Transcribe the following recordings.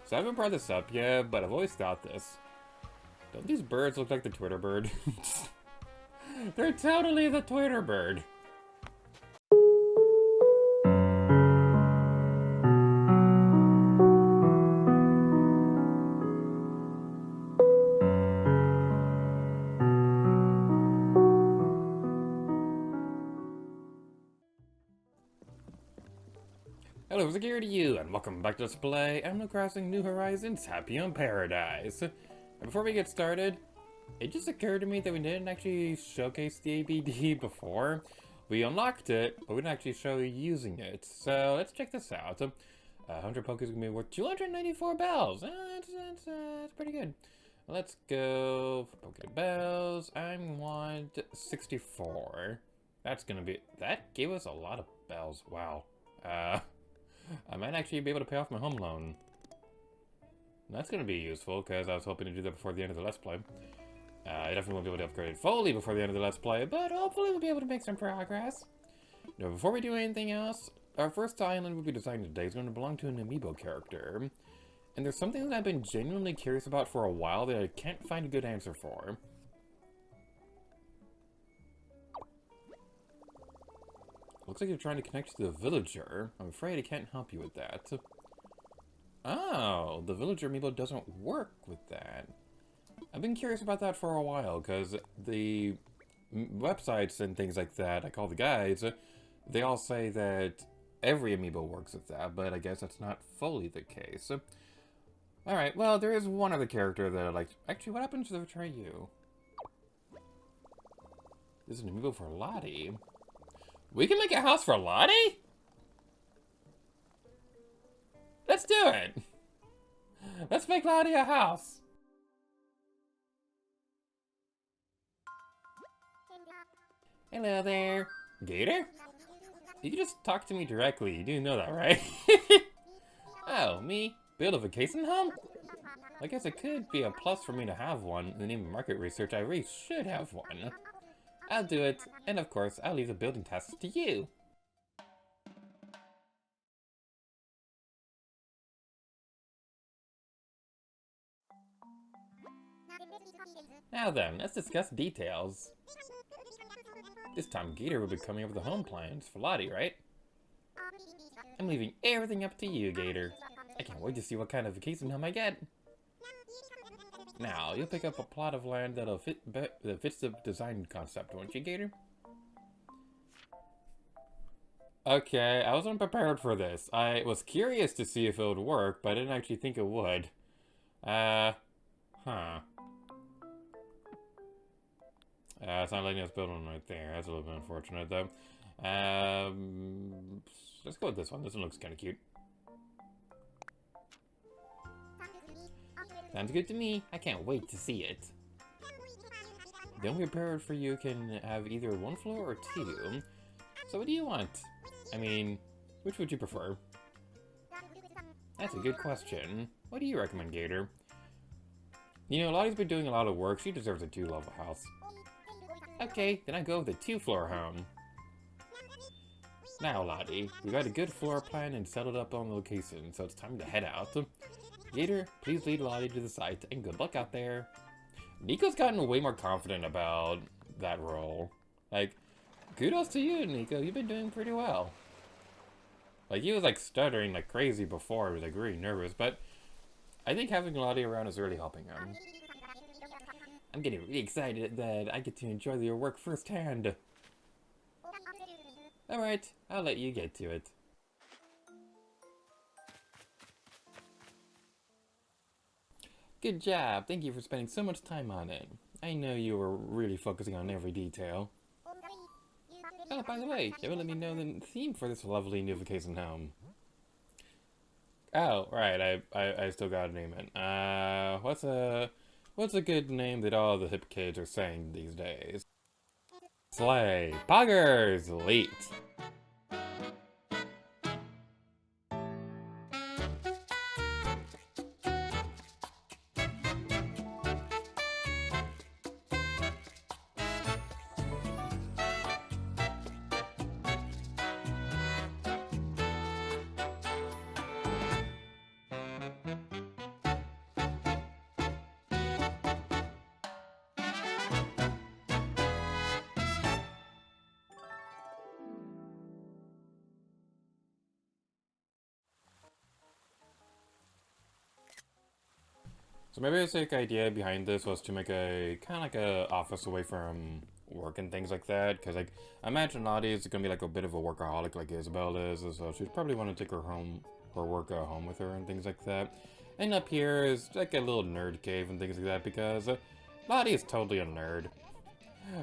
So I haven't brought this up yet, but I've always thought this. Don't these birds look like the Twitter bird? They're totally the Twitter bird. Hello, it's Gary to you, and welcome back to Let's Play Animal Crossing New Horizons Happy on Paradise. And before we get started, it just occurred to me that we didn't actually showcase the ABD before. We unlocked it, but we didn't actually show you using it. So let's check this out. 100 Poggers is going to be worth 294 bells. That's pretty good. Let's go for Poké Bells. I want 64. That's going to be... That gave us a lot of bells. Wow. I might actually be able to pay off my home loan. That's going to be useful, because I was hoping to do that before the end of the Let's Play. I definitely won't be able to upgrade it fully before the end of the Let's Play, but hopefully we'll be able to make some progress. Now, before we do anything else, our first island we'll be designing today is going to belong to an amiibo character. And there's something that I've been genuinely curious about for a while that I can't find a good answer for. Looks like you're trying to connect to the villager. I'm afraid I can't help you with that. Oh, the villager amiibo doesn't work with that. I've been curious about that for a while, because the websites and things like that, I call the guides, they all say that every amiibo works with that, but I guess that's not fully the case. Alright, well, there is one other character that I like. Actually, what happens if I try you? This is an amiibo for Lottie. We can make a house for Lottie? Let's do it! Let's make Lottie a house! Hello there. Gator? You can just talk to me directly, you do know that, right? Oh, me? Build a vacation home? I guess it could be a plus for me to have one. In the name of market research, I really should have one. I'll do it, and of course, I'll leave the building tasks to you. Now then, let's discuss details. This time Gator will be coming up with the home plans for Lottie, right? I'm leaving everything up to you, Gator. I can't wait to see what kind of vacation home I get. Now, you'll pick up a plot of land that fits the design concept, won't you, Gator? Okay, I wasn't prepared for this. I was curious to see if it would work, but I didn't actually think it would. Huh. It's not letting us build one right there. That's a little bit unfortunate, though. Let's go with this one. This one looks kind of cute. Sounds good to me. I can't wait to see it. The only prepared for you can have either one floor or two. So what do you want? I mean, which would you prefer? That's a good question. What do you recommend, Gator? You know, Lottie's been doing a lot of work. She deserves a 2-level house. Okay, then I go with a 2-floor home. Now, Lottie, we got a good floor plan and settled up on the location, so it's time to head out. Gator, please lead Lottie to the site, and good luck out there. Nico's gotten way more confident about that role. Like, kudos to you, Nico. You've been doing pretty well. Like, he was, like, stuttering like crazy before. He was, like, really nervous, but I think having Lottie around is really helping him. I'm getting really excited that I get to enjoy your work firsthand. Alright, I'll let you get to it. Good job. Thank you for spending so much time on it. I know you were really focusing on every detail. Oh, by the way, you will let me know the theme for this lovely new vacation home. Oh, right. I still gotta name it. What's a good name that all the hip kids are saying these days? Slay. Poggers. Elite. So my basic idea behind this was to make a kind of like a office away from work and things like that. Because like I imagine Lottie is gonna be like a bit of a workaholic like Isabel is, so she'd probably want to take her work home with her and things like that. And up here is like a little nerd cave and things like that because Lottie is totally a nerd.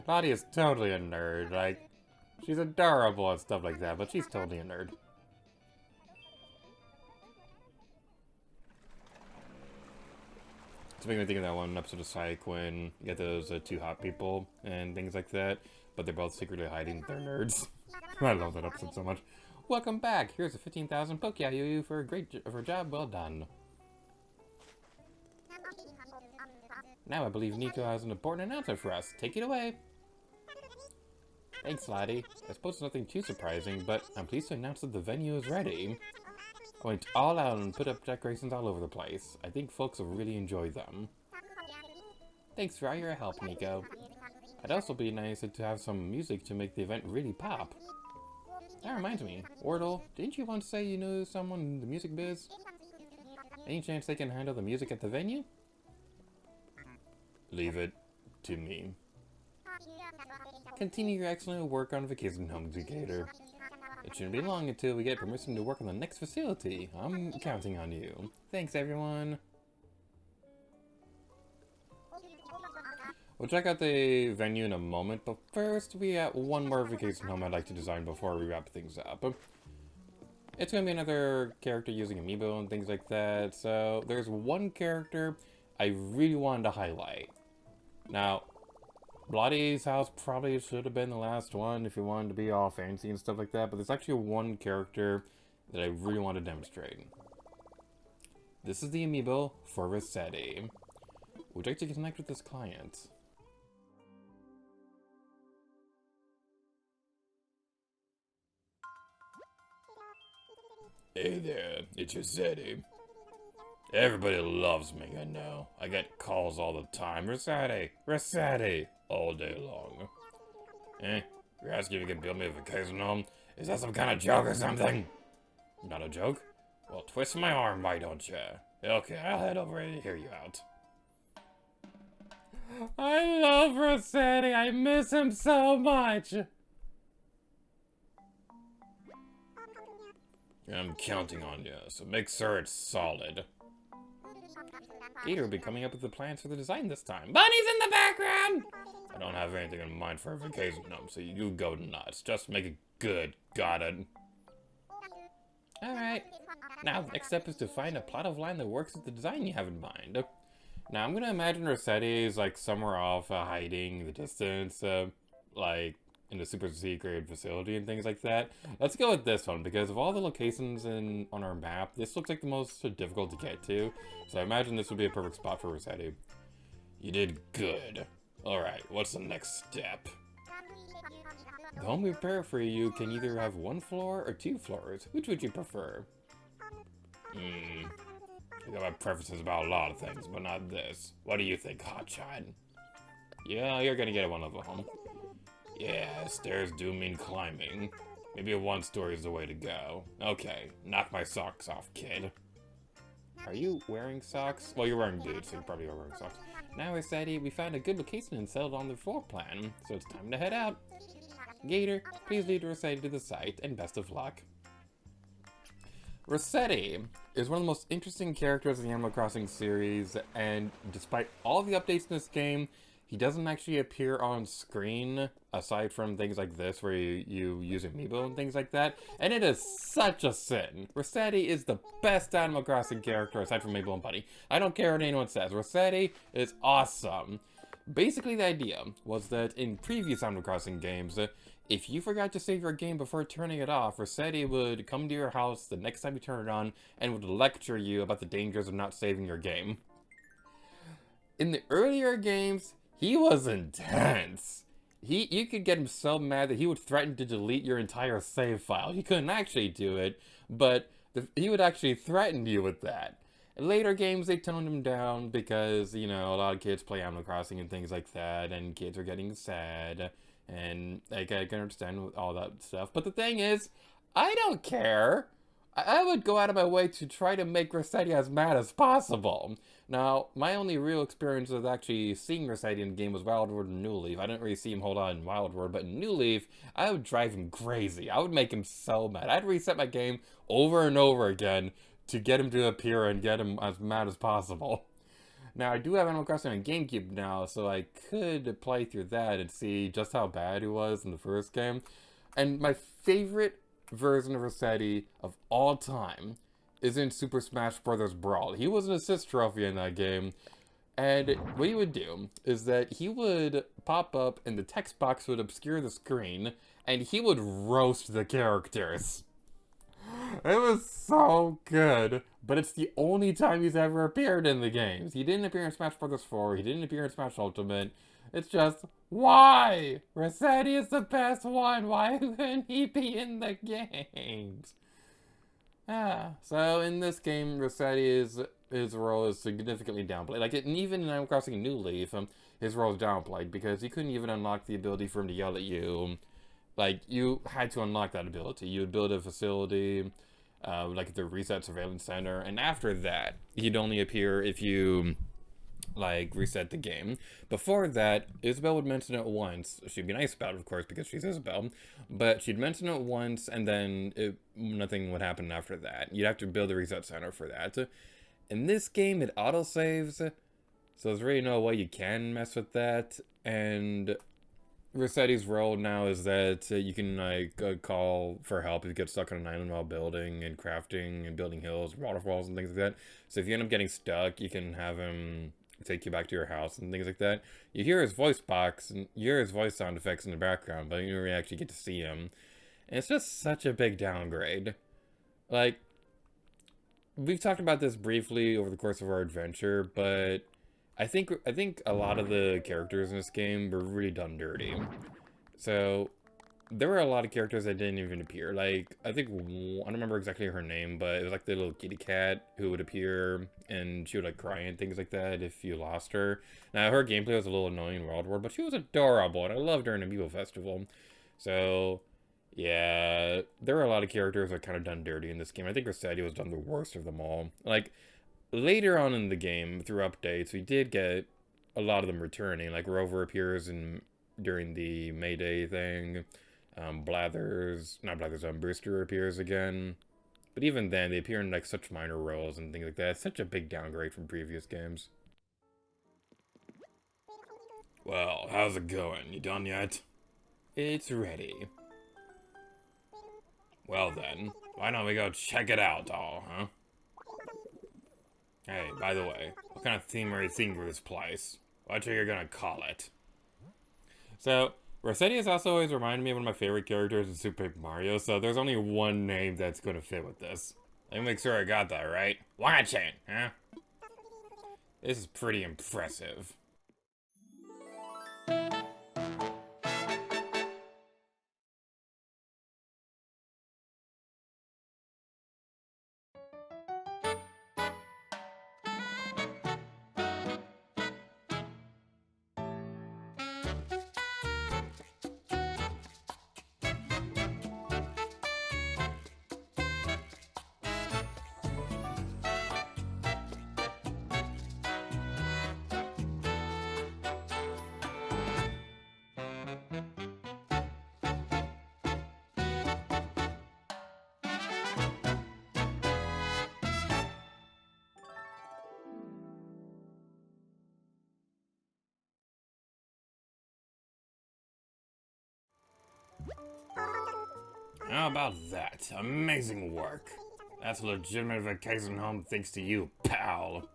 Lottie is totally a nerd. Like she's adorable and stuff like that, but she's totally a nerd. It's making me think of that one episode of Psych when you get those two hot people and things like that, but they're both secretly hiding that they're nerds. I love that episode so much. Welcome back. Here's a 15,000 Pokeyayu for a job well done. Now I believe Nico has an important announcement for us. Take it away. Thanks, Lottie. I suppose it's nothing too surprising, but I'm pleased to announce that the venue is ready. I went all out and put up decorations all over the place. I think folks will really enjoy them. Thanks for all your help, Nico. It'd also be nice to have some music to make the event really pop. That reminds me, Wardle, didn't you once say you knew someone in the music biz? Any chance they can handle the music at the venue? Leave it to me. Continue your excellent work on Vacation Home Gator. It shouldn't be long until we get permission to work on the next facility. I'm counting on you. Thanks, everyone. We'll check out the venue in a moment, but first we have one more vacation home I'd like to design before we wrap things up. It's going to be another character using amiibo and things like that, so there's one character I really wanted to highlight. Now, Lottie's house probably should have been the last one if you wanted to be all fancy and stuff like that, but there's actually one character that I really want to demonstrate. This is the amiibo for Rossetti. Would you like to connect with this client? Hey there, it's Rossetti. Everybody loves me, I know. I get calls all the time. Rossetti! Rossetti! All day long. You're asking if you can build me a vacation home? Is that some kind of joke or something? Not a joke? Well, twist my arm, why don't you? Okay, I'll head over and hear you out. I love Rossetti! I miss him so much! I'm counting on you, so make sure it's solid. Gator will be coming up with the plans for the design this time. Bunny's in the background! I don't have anything in mind for a vacation home, so you go nuts. Just make it good. Got it. Alright. Now, the next step is to find a plot of land that works with the design you have in mind. Now, I'm gonna imagine Rossetti is, like, somewhere off, hiding in the distance, like, in a super secret facility and things like that. Let's go with this one, because of all the locations on our map, this looks like the most difficult to get to. So I imagine this would be a perfect spot for Rossetti. You did good. Alright, what's the next step? The home we prepare for you can either have 1 floor or 2 floors. Which would you prefer? I got my preferences about a lot of things, but not this. What do you think, Hotshot? Yeah, you're gonna get a 1-level home. Yeah, stairs do mean climbing. Maybe a 1-story is the way to go. Okay, knock my socks off, kid. Are you wearing socks? Well, you're wearing boots, so you probably are wearing socks. Now, Rossetti, we found a good location and settled on the floor plan, so it's time to head out. Gator, please lead Rossetti to the site, and best of luck. Rossetti is one of the most interesting characters in the Animal Crossing series, and despite all the updates in this game, he doesn't actually appear on screen, aside from things like this, where you use amiibo and things like that, and it is such a sin. Rossetti is the best Animal Crossing character, aside from Mabel and Bunny. I don't care what anyone says, Rossetti is awesome. Basically, the idea was that in previous Animal Crossing games, if you forgot to save your game before turning it off, Rossetti would come to your house the next time you turn it on, and would lecture you about the dangers of not saving your game. In the earlier games, he was intense. You could get him so mad that he would threaten to delete your entire save file. He couldn't actually do it, but he would actually threaten you with that. In later games, they toned him down because, you know, a lot of kids play Animal Crossing and things like that, and kids are getting sad, and I can understand all that stuff. But the thing is, I don't care. I would go out of my way to try to make Rossetti as mad as possible. Now, my only real experience with actually seeing Rossetti in the game was Wild World and New Leaf. I didn't really see him hold on in Wild World, but in New Leaf, I would drive him crazy. I would make him so mad. I'd reset my game over and over again to get him to appear and get him as mad as possible. Now, I do have Animal Crossing on GameCube now, so I could play through that and see just how bad he was in the first game. And my favorite version of Rossetti of all time is in Super Smash Bros. Brawl. He was an assist trophy in that game, and what he would do is that he would pop up and the text box would obscure the screen, and he would roast the characters. It was so good, but it's the only time he's ever appeared in the games. He didn't appear in Smash Bros. 4, he didn't appear in Smash Ultimate. It's just, why? Rossetti is the best one. Why couldn't he be in the games? So in this game, Rossetti's his role is significantly downplayed. Like, even in Animal Crossing New Leaf, his role is downplayed because you couldn't even unlock the ability for him to yell at you. Like, you had to unlock that ability. You would build a facility, like the Reset Surveillance Center, and after that, he'd only appear if you, like, reset the game. Before that, Isabelle would mention it once. She'd be nice about it, of course, because she's Isabelle, but she'd mention it once, and then nothing would happen after that. You'd have to build a Reset Center for that. In this game, it autosaves, so there's really no way you can mess with that, and Rossetti's role now is that you can, like, call for help if you get stuck on an island while building and crafting and building hills, waterfalls, and things like that. So if you end up getting stuck, you can have him take you back to your house and things like that. You hear his voice box, and you hear his voice sound effects in the background, but you don't really actually get to see him. And it's just such a big downgrade. Like, we've talked about this briefly over the course of our adventure, but I think a lot of the characters in this game were really done dirty. So there were a lot of characters that didn't even appear. Like, I think, I don't remember exactly her name, but it was like the little kitty cat who would appear, and she would, like, cry and things like that if you lost her. Now, her gameplay was a little annoying in World War, but she was adorable, and I loved her in Amiibo Festival. So, yeah, there were a lot of characters that were kind of done dirty in this game. I think Rossetti was done the worst of them all. Like, later on in the game, through updates, we did get a lot of them returning. Like, Rover appears during the Mayday thing. Brewster appears again. But even then, they appear in, like, such minor roles and things like that. It's such a big downgrade from previous games. Well, how's it going? You done yet? It's ready. Well then, why don't we go check it out, all, huh? Hey, by the way, what kind of theme are you thinking for this place? What are you gonna call it? So, Rossetti has also always reminded me of one of my favorite characters in Super Paper Mario, so there's only one name that's gonna fit with this. Let me make sure I got that right. Watch-Chain, huh? This is pretty impressive. How about that? Amazing work. That's a legitimate vacation home thanks to you, pal.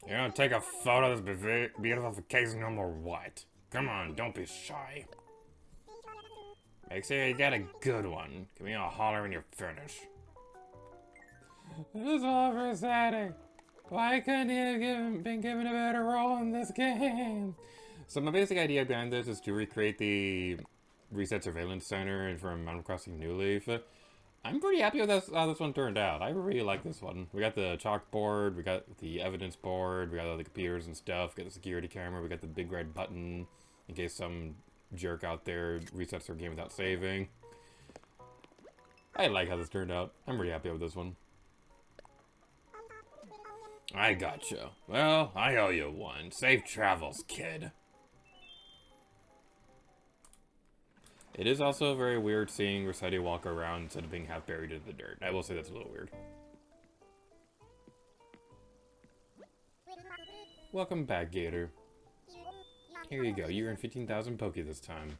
You gonna take a photo of this beautiful vacation home or what? Come on, don't be shy. Make sure you get a good one. Give me a holler when you're finished. This is all for Saturday. Why couldn't he have been given a better role in this game? So my basic idea behind this is to recreate the Reset Surveillance Center from Animal Crossing New Leaf. I'm pretty happy with how this one turned out. I really like this one. We got the chalkboard, we got the evidence board, we got all the computers and stuff, we got the security camera, we got the big red button in case some jerk out there resets their game without saving. I like how this turned out. I'm pretty happy with this one. I gotcha. Well, I owe you one. Safe travels, kid. It is also very weird seeing Rossetti walk around instead of being half buried in the dirt. I will say that's a little weird. Welcome back, Gator. Here you go. You earned 15,000 Poke this time.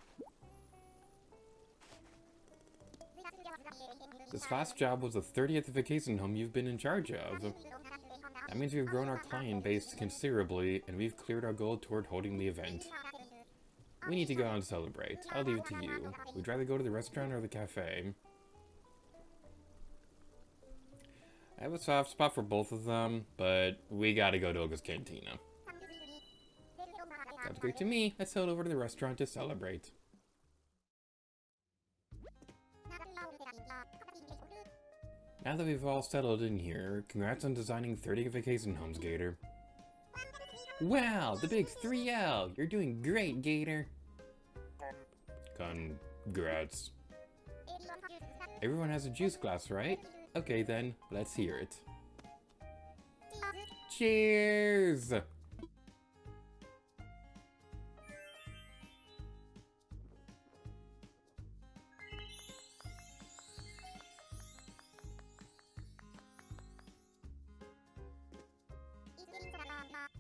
This last job was the 30th vacation home you've been in charge of. That means we've grown our client base considerably, and we've cleared our goal toward holding the event. We need to go out and celebrate. I'll leave it to you. We'd rather go to the restaurant or the cafe. I have a soft spot for both of them, but we gotta go to Olga's Cantina. Sounds great to me. Let's head over to the restaurant to celebrate. Now that we've all settled in here, congrats on designing 30 vacation homes, Gator. Wow, the big 3L! You're doing great, Gator! Congrats. Everyone has a juice glass, right? Okay then, let's hear it. Cheers!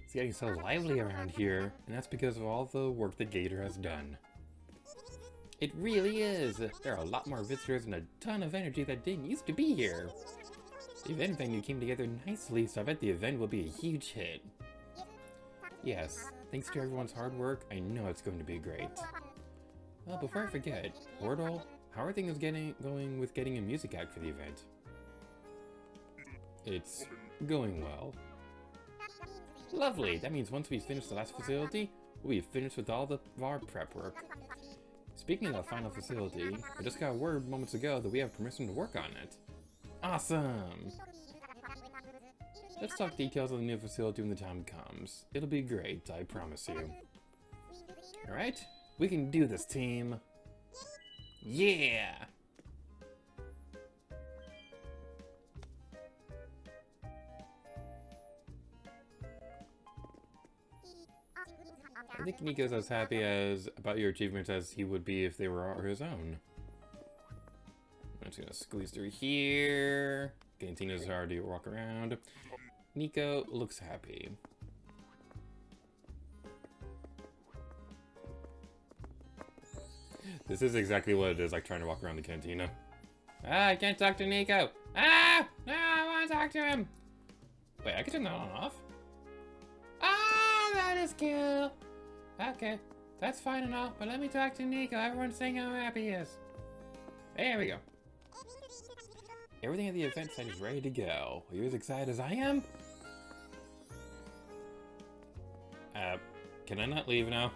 It's getting so lively around here, and that's because of all the work that Gator has done. It really is! There are a lot more visitors and a ton of energy that didn't used to be here. The event venue came together nicely, so I bet the event will be a huge hit. Yes, thanks to everyone's hard work, I know it's going to be great. Well, before I forget, Wardle, how are things going with getting a music act for the event? It's going well. Lovely! That means once we finish the last facility, we'll be finished with all of our prep work. Speaking of the final facility, I just got word moments ago that we have permission to work on it. Awesome! Let's talk details of the new facility when the time comes. It'll be great, I promise you. Alright, we can do this, team! Yeah! I think Nico's as happy about your achievements as he would be if they were his own. I'm just gonna squeeze through here. Cantina's already walk around. Nico looks happy. This is exactly what it is like trying to walk around the cantina. Ah, I can't talk to Nico. Ah! No, I want to talk to him. Wait, I can turn that on and off? Ah, that is cool. Okay, that's fine and all, but let me talk to Nico. Everyone's saying how happy he is. There we go. Everything at the event site is ready to go. Are you as excited as I am? Can I not leave now?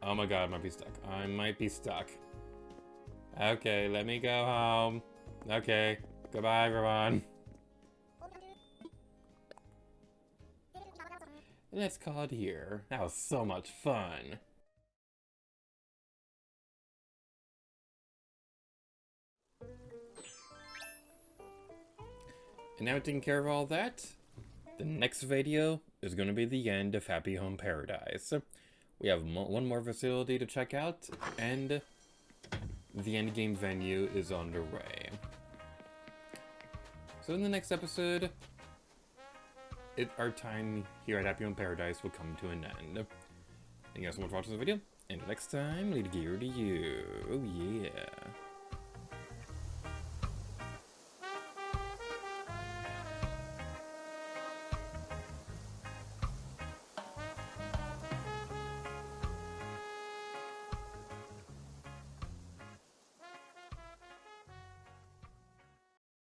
Oh my god, I might be stuck. I might be stuck. Okay, let me go home. Okay, goodbye everyone. Let's call it here. That was so much fun. And now taking care of all that, the next video is going to be the end of Happy Home Paradise. We have one more facility to check out, and the endgame venue is underway. So in the next episode, our time here at Happy Home Paradise will come to an end. Thank you guys so much for watching this video, and next time, lead gear to you. Oh yeah.